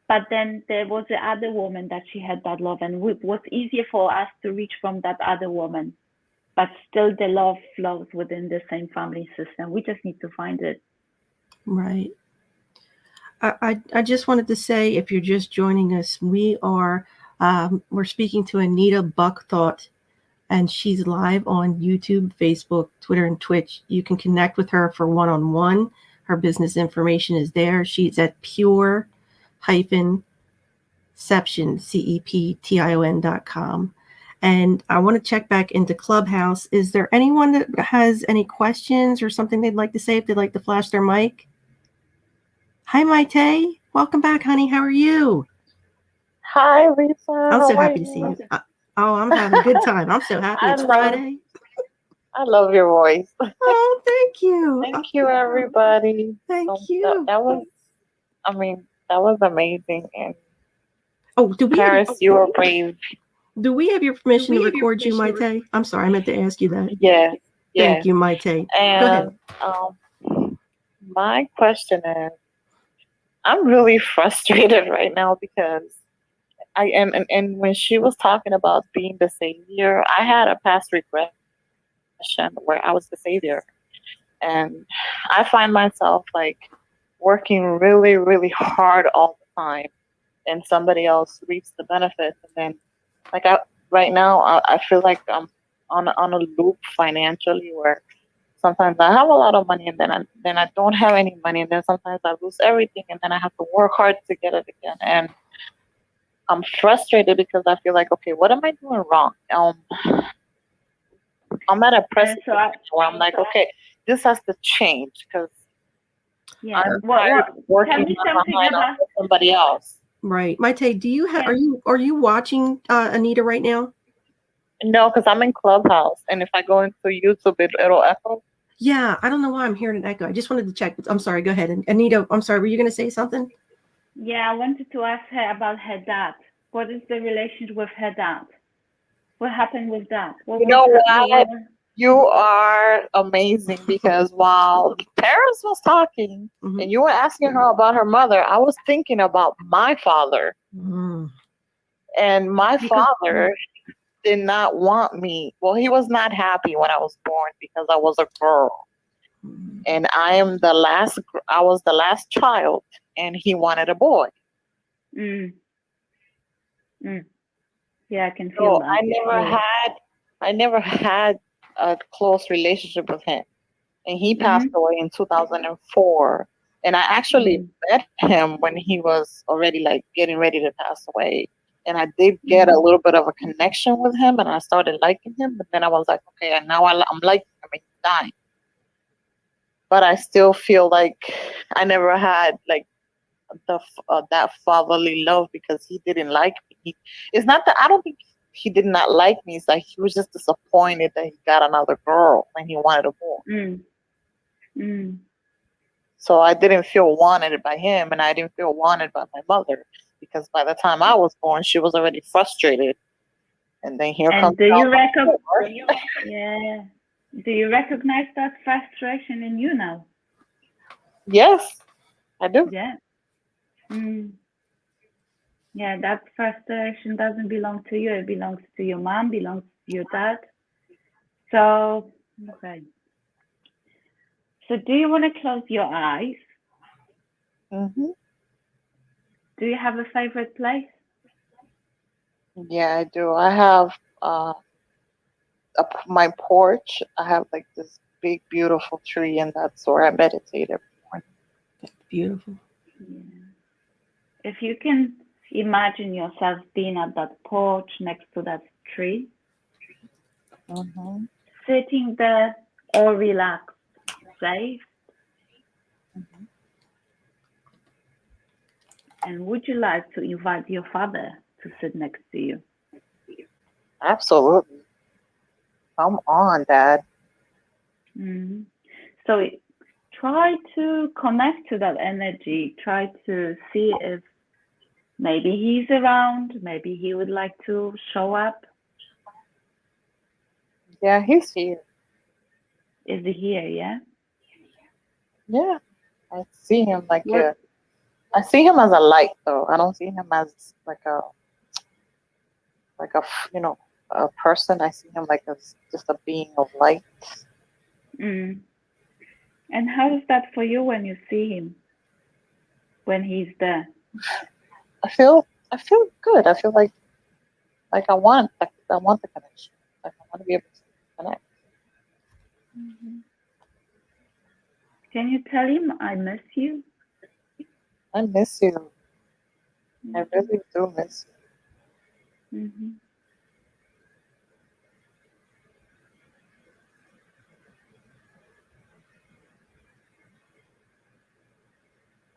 But then there was the other woman that she had that love, and it was easier for us to reach from that other woman. But still the love flows within the same family system. We just need to find it.
Right. I just wanted to say, if you're just joining us, we're speaking to Aneta Buckthought, and she's live on YouTube, Facebook, Twitter, and Twitch. You can connect with her for one-on-one. Her business information is there. She's at pure-ception, CEPTION.com. And I want to check back into Clubhouse. Is there anyone that has any questions or something they'd like to say, if they'd like to flash their mic? Hi, Maite. Welcome back, honey. How are you?
Hi, Lisa.
I'm so happy to see you. I'm having a good time. I'm so happy it's Friday.
I love your voice.
Oh, thank you.
Thank you, everybody.
Thank you.
That was, I mean, that was amazing. And
Oh, do we
Paris, you were brave.
do we have your permission to record you, Maite? I'm sorry, I meant to ask you that.
Yeah.
Thank you, Maite.
And
Go ahead.
My question is, I'm really frustrated right now because I am, and when she was talking about being the savior, I had a past regression where I was the savior. And I find myself like working really, really hard all the time, and somebody else reaps the benefits. And then, like right now, I feel like I'm on a loop financially where sometimes I have a lot of money, and then I don't have any money, and then sometimes I lose everything, and then I have to work hard to get it again. And I'm frustrated because I feel like, okay, what am I doing wrong? I'm at a precipice where I'm like, okay, this has to change because I'm tired of working behind on somebody else.
Right, Maite, do you have? Are you watching Aneta right now?
No, because I'm in Clubhouse, and if I go into YouTube, it'll echo.
Yeah, I don't know why I'm hearing an echo. I just wanted to check. I'm sorry. Go ahead, Aneta. I'm sorry. Were you going to say something?
Yeah, I wanted to ask her about her dad. What is the relationship with her dad? What happened with that?
You know what? You are amazing because while Paris was talking and you were asking her about her mother, I was thinking about my father. And my father did not want me. Well, he was not happy when I was born because I was a girl. And I was the last child, and he wanted a boy.
Yeah, I can feel that.
I never had a close relationship with him. And he passed away in 2004. And I actually met him when he was already like getting ready to pass away. And I did get a little bit of a connection with him, and I started liking him. But then I was like, okay, and now I'm liking him, and he's dying. But I still feel like I never had like that fatherly love because he didn't like me. It's not that I don't think he did not like me. It's like he was just disappointed that he got another girl and he wanted a boy. So I didn't feel wanted by him, and I didn't feel wanted by my mother because by the time I was born, she was already frustrated. And then here comes.
Do you recognize that frustration in you now?
Yes, I do.
Yeah. Yeah, that frustration doesn't belong to you. It belongs to your mom, belongs to your dad. So, okay. So do you want to close your eyes? Do you have a favorite place?
Yeah, I do. I have my porch. I have like this big, beautiful tree, and that's where I meditate every morning.
Beautiful.
Yeah. If you can imagine yourself being at that porch next to that tree, sitting there all relaxed, safe. And would you like to invite your father to sit next to you?
Absolutely. Come on, Dad.
So try to connect to that energy. Try to see if maybe he's around. Maybe he would like to show up.
Yeah, he's here.
Is he here? Yeah.
Yeah, I see him like I see him as a light, though. I don't see him as like a a person. I see him like as just a being of light.
And how is that for you when you see him? When he's there?
I feel good. I feel like I want the connection. Like I want to be able to connect.
Can you tell him I miss you?
I miss you. I really do miss you.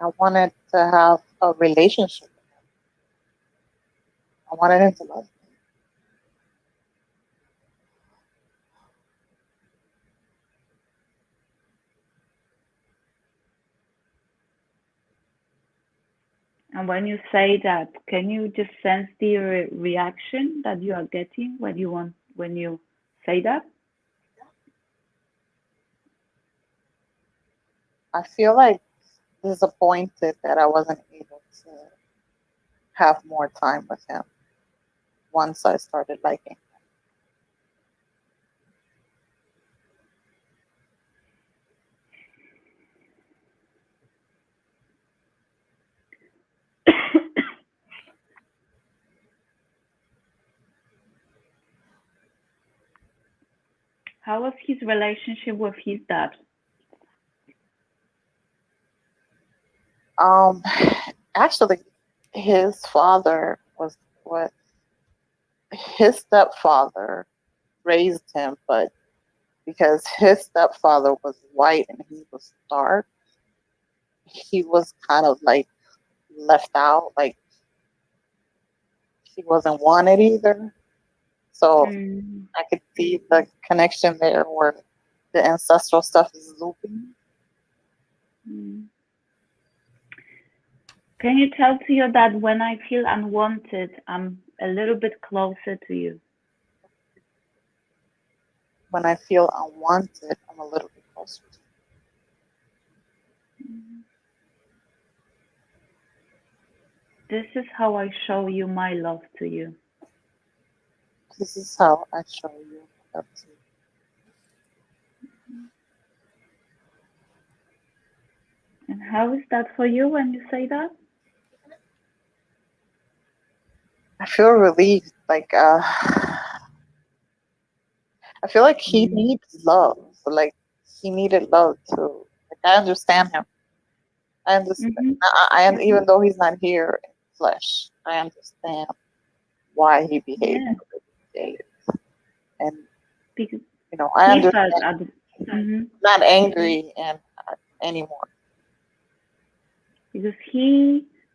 I wanted to have a relationship. I wanted him to love me.
And when you say that, can you just sense the reaction that you are getting when you say that?
I feel like disappointed that I wasn't able to have more time with him once I started liking
How was his relationship with his dad?
him. Actually, his father was what his stepfather raised him, but because his stepfather was white and he was dark, he was kind of like left out, like he wasn't wanted either. So I could see the connection there where the ancestral stuff is looping.
Can you tell to your dad, when I feel unwanted, I'm a little bit closer to you?
When I feel unwanted, I'm a little bit closer to you.
This is how I show you my love to you.
This is how I show you love to you.
And how is that for you when you say that?
I feel relieved. Like I feel like he needs love. Like he needed love too. Like I understand him. I understand. Even though he's not here in flesh, I understand why he behaved the way he did. And
because
I understand. Not angry and anymore.
Because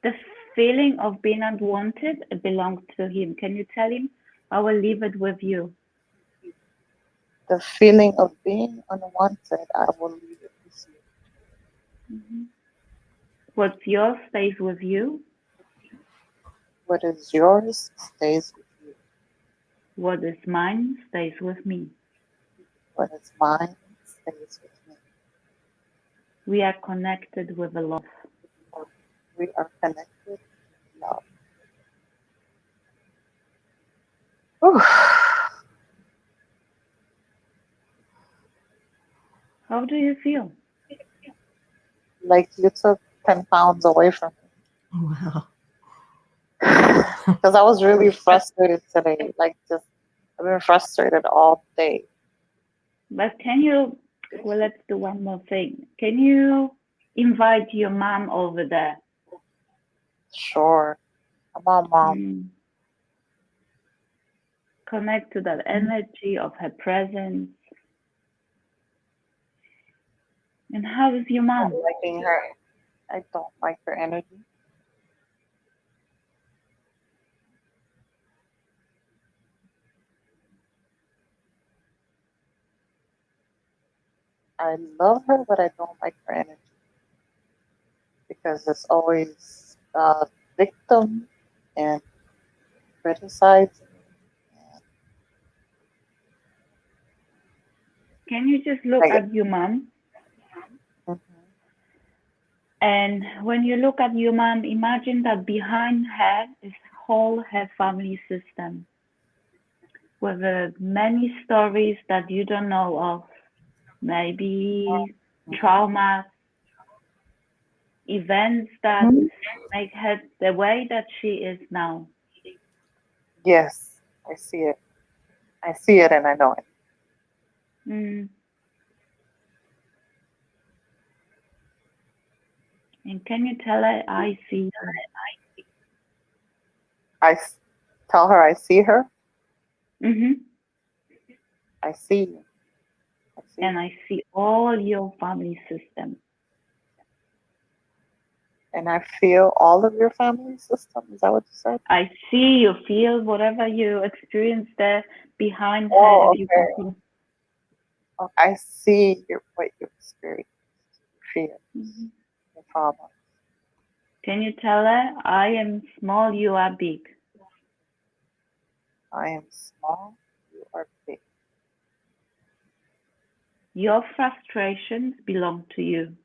the feeling of being unwanted belongs to him. Can you tell him? I will leave it with you.
The feeling of being unwanted, I will leave it with you.
What's yours stays with you.
What is yours stays with you.
What is mine stays with me.
What is mine stays with me.
We are connected with a love.
We are connected with love. Whew.
How do you feel?
Like you took 10 pounds away from me.
Wow.
Because I was really frustrated today. Like just, I've been frustrated all day.
But let's do one more thing. Can you invite your mom over there?
Sure. Come on, Mom.
Connect to that energy of her presence. And how is your mom?
Liking her. I don't like her energy. I love her, but I don't like her energy. Because it's always victim and criticizing.
Can you just look at your mom? And when you look at your mom, imagine that behind her is whole her family system with many stories that you don't know of, maybe trauma, events that make her the way that she is now.
Yes, I see it. I see it and I know it.
And can you tell her, I see her?
I tell her I see her? I see you.
And I see all your family system.
And I feel all of your family system? Is that what you said?
I see, you feel whatever you experience there behind her.
Okay. I see what you experience, fear, your trauma.
Can you tell her, I am small, you are big?
I am small, you are big.
Your frustrations belong to you.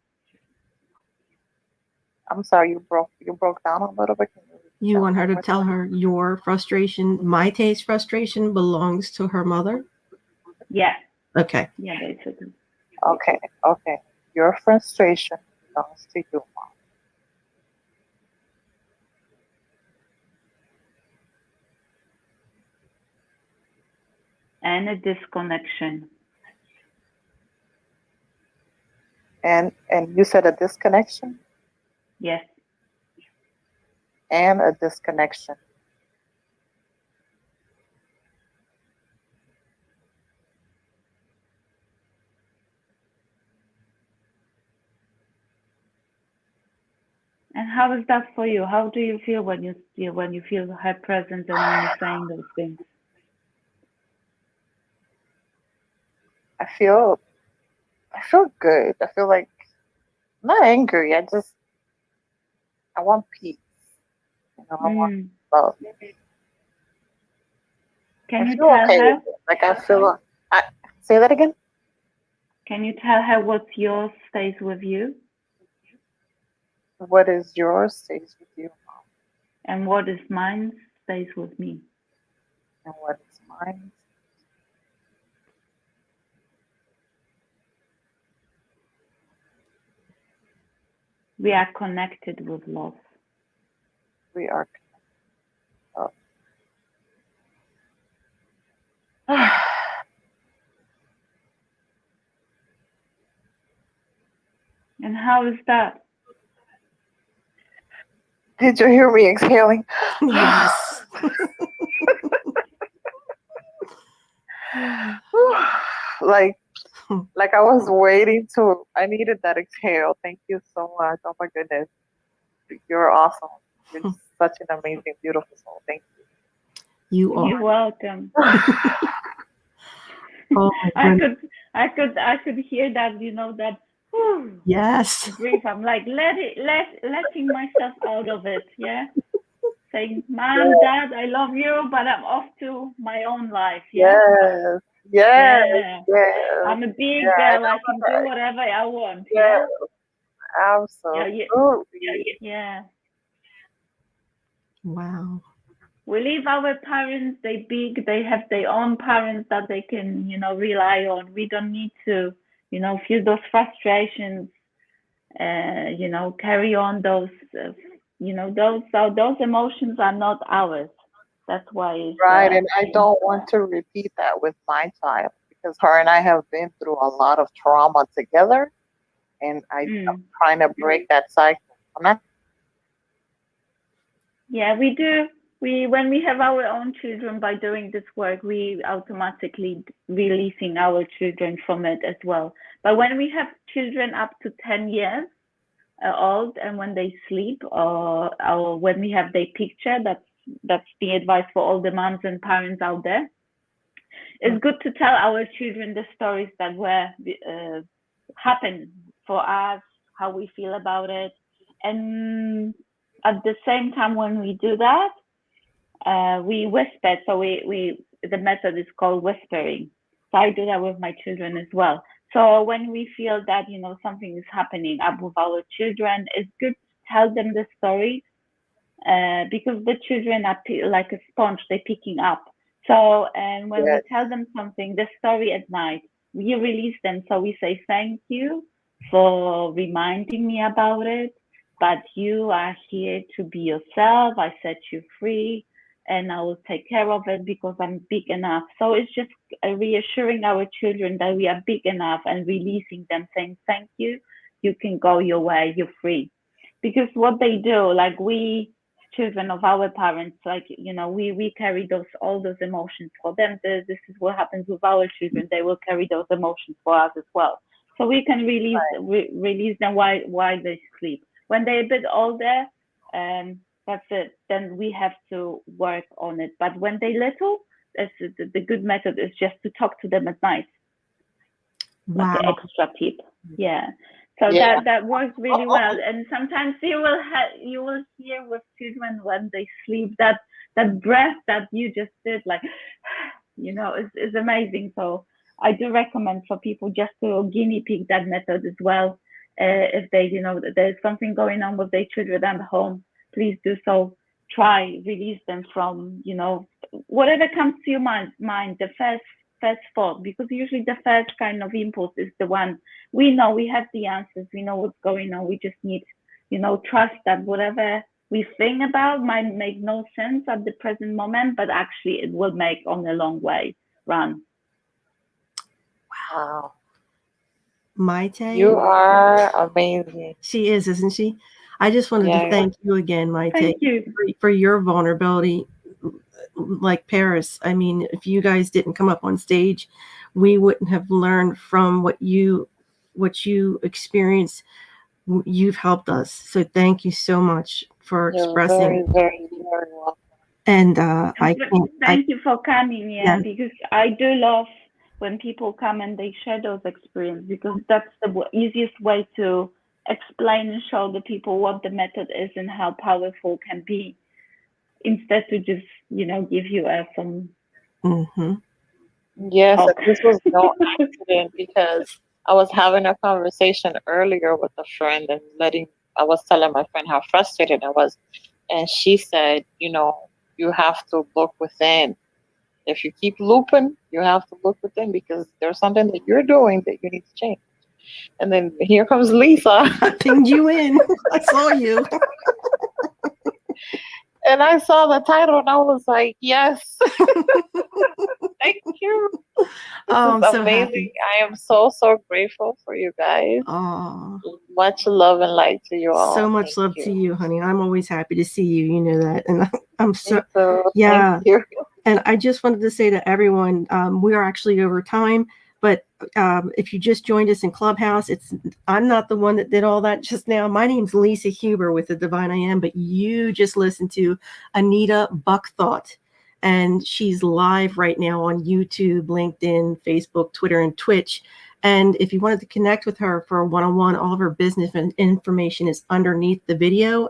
I'm sorry, you broke down a little bit. Can you repeat
You
that
want her
one
to
more
tell
time?
her your frustration, Maite's frustration belongs to her mother?
Yeah,
Okay.
yeah, basically.
Okay, okay. Your frustration belongs to you, Mom.
And a disconnection.
And you said a disconnection
Yes.
and a disconnection.
And how is that for you? How do you feel when you feel her presence and when you're saying those things?
I feel good. I feel like I'm not angry. I want peace. I want
Mm.
love.
Can
I
you
feel
tell
okay
her?
with it. Like I feel. Say that again.
Can you tell her what's yours stays with you
What is yours stays with you, Mom,
and what is mine stays with me?
and what is mine.
We are connected with love.
We are. Oh.
And how is that?
Did you hear me exhaling?
Yes.
like I was waiting to. I needed that exhale. Thank you so much. Oh my goodness, you're awesome. You're such an amazing, beautiful soul. Thank
You are.
You're welcome.
Oh my goodness.
I could hear that, that whew,
Yes.
grief. I'm like letting myself out of it, yeah. Saying, Mom, Dad, I love you, but I'm off to my own life, yeah.
Yes, yes,
Yeah.
yes.
I'm a big
Yeah, I
girl.
know
I can
that.
do whatever I want,
Yes,
yeah.
absolutely.
Yeah.
Wow.
We leave our parents, they big, they have their own parents that they can, rely on. We don't need to, feel those frustrations, carry on those, those emotions are not ours. That's why
Right, and I don't want to repeat that with my child because her and I have been through a lot of trauma together, and I'm trying to break that cycle. I'm not.
Yeah, we do. When we have our own children, by doing this work, we automatically releasing our children from it as well. But when we have children up to 10 years old, and when they sleep, or when we have their picture, that's the advice for all the moms and parents out there. It's good to tell our children the stories that were happen for us, how we feel about it, and at the same time when we do that, we whisper. So the method is called whispering. So I do that with my children as well. So when we feel that something is happening up with our children, it's good to tell them the story because the children are like a sponge; they're picking up. So and when we tell them something, the story at night, we release them. So we say thank you for reminding me about it, but you are here to be yourself. I set you free and I will take care of it because I'm big enough. So it's just reassuring our children that we are big enough and releasing them, saying thank you. You can go your way. You're free. Because what they do, like we children of our parents, like we carry all those emotions for them. This is what happens with our children. They will carry those emotions for us as well. So we can release them while they sleep. When they're a bit older, that's it. Then we have to work on it. But when they're little, the good method is just to talk to them at night.
Wow.
Like an extra tip. Yeah. So
Yeah.
that works really well. And sometimes you will hear with children when they sleep that breath that you just did, like, is amazing. So I do recommend for people just to guinea pig that method as well. If they, there's something going on with their children at home, please do so. Try release them from, whatever comes to your mind. The first thought, because usually the first kind of impulse is the one we know. We have the answers. We know what's going on. We just need, trust that whatever we think about might make no sense at the present moment, but actually it will make on a long way run.
Wow.
Maite,
You are amazing.
She is, isn't she? I just wanted to thank you again, Maite,
Thank you.
for your vulnerability. Like Paris, I mean, if you guys didn't come up on stage, we wouldn't have learned from what you experienced. You've helped us, so thank you so much for expressing.
Very, very, very welcome.
And
thank you for coming, because I do love when people come and they share those experiences, because that's the easiest way to explain and show the people what the method is and how powerful can be, instead to just give you some
Yes, this was no accident, because I was having a conversation earlier with a friend and I was telling my friend how frustrated I was, and she said, you have to look within. If you keep looping, you have to look within, because there's something that you're doing that you need to change. And then here comes Lisa.
I pinged you in. I saw you.
And I saw the title and I was like, yes. Thank you.
I'm
This is
so
amazing.
happy.
I am so, so grateful for you guys.
Oh,
much love and light to you all.
So much love to you, honey. I'm always happy to see you. You know that. And I'm so,
Thank you.
And I just wanted to say to everyone, we are actually over time. But if you just joined us in Clubhouse, I'm not the one that did all that just now. My name's Lisa Huber with the Divine I Am, but you just listened to Aneta Buckthought, and she's live right now on YouTube, LinkedIn, Facebook, Twitter, and Twitch. And if you wanted to connect with her for a one-on-one, all of her business information is underneath the video.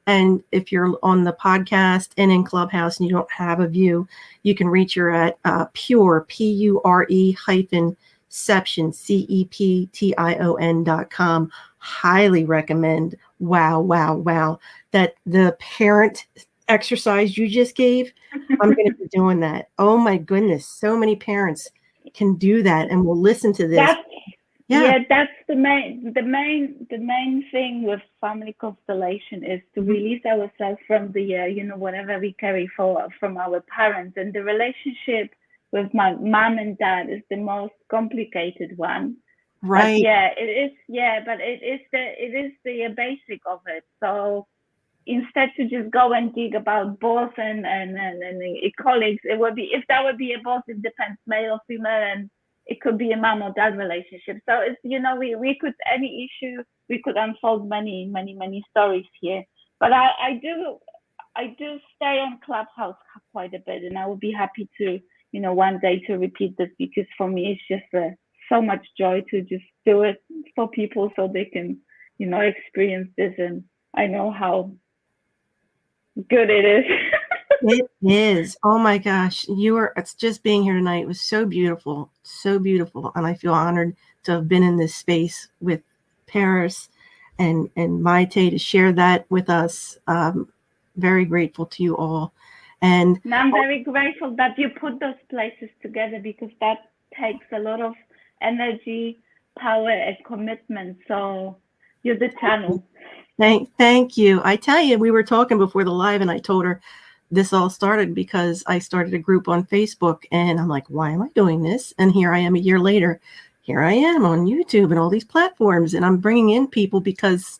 And if you're on the podcast and in Clubhouse and you don't have a view, you can reach her at pure, PURE hyphen Ception, CEPTION.com. Highly recommend. Wow. That the parent exercise you just gave, I'm going to be doing that. Oh my goodness. So many parents can do that and will listen to this.
That's the main thing with family constellation is to release ourselves from the whatever we carry forward from our parents. And the relationship with my mom and dad is the most complicated one.
Right.
But it is the basic of it. So instead to just go and dig about both and colleagues, it would be, if that would be a both, it depends male or female, and it could be a mom or dad relationship. So it's, we could, any issue, we could unfold many stories here. But I do stay on Clubhouse quite a bit, and I would be happy to, one day to repeat this, because for me, it's just so much joy to just do it for people so they can, experience this. And I know how good it is.
It is. Oh my gosh. It's just being here tonight was so beautiful. And I feel honored to have been in this space with Paris and Maite to share that with us. Very grateful to you all. And
I'm very grateful that you put those places together, because that takes a lot of energy, power, and commitment. So you're the channel.
Thank you. I tell you, we were talking before the live, and I told her this all started because I started a group on Facebook, and I'm like, why am I doing this? And here I am a year later. Here I am on YouTube and all these platforms, and I'm bringing in people because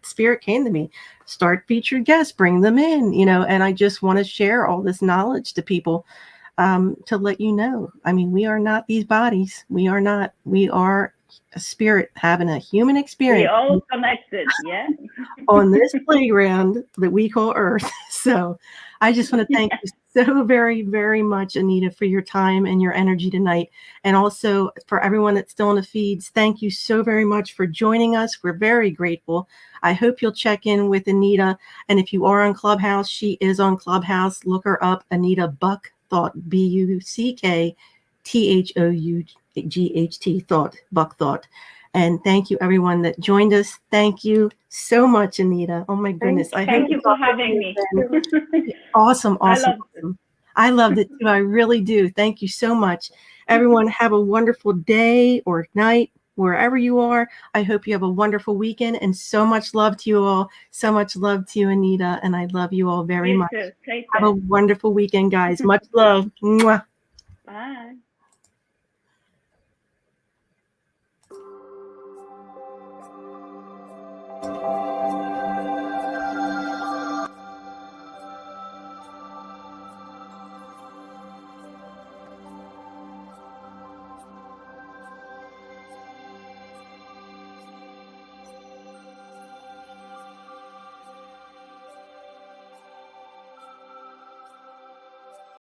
Spirit came to me, start featured guests, bring them in, and I just want to share all this knowledge to people, to let you know. I mean, we are not these bodies. We are not. We are a spirit having a human
We
experience
all connected, yeah.
on this playground that we call Earth. So I just want to thank you so very, very much, Aneta, for your time and your energy tonight. And also for everyone that's still in the feeds, thank you so very much for joining us. We're very grateful. I hope you'll check in with Aneta. And if you are on Clubhouse, she is on Clubhouse. Look her up, Aneta Buckthought, Buckthought, Thought, Buckthought. And thank you, everyone that joined us. Thank you so much, Aneta. Oh, my goodness.
Thank you for having me.
Awesome. I loved it too. I really do. Thank you so much. Everyone, have a wonderful day or night, wherever you are. I hope you have a wonderful weekend, and so much love to you all. So much love to you, Aneta. And I love you all very much. Have a wonderful weekend, guys. Much love. Mwah.
Bye.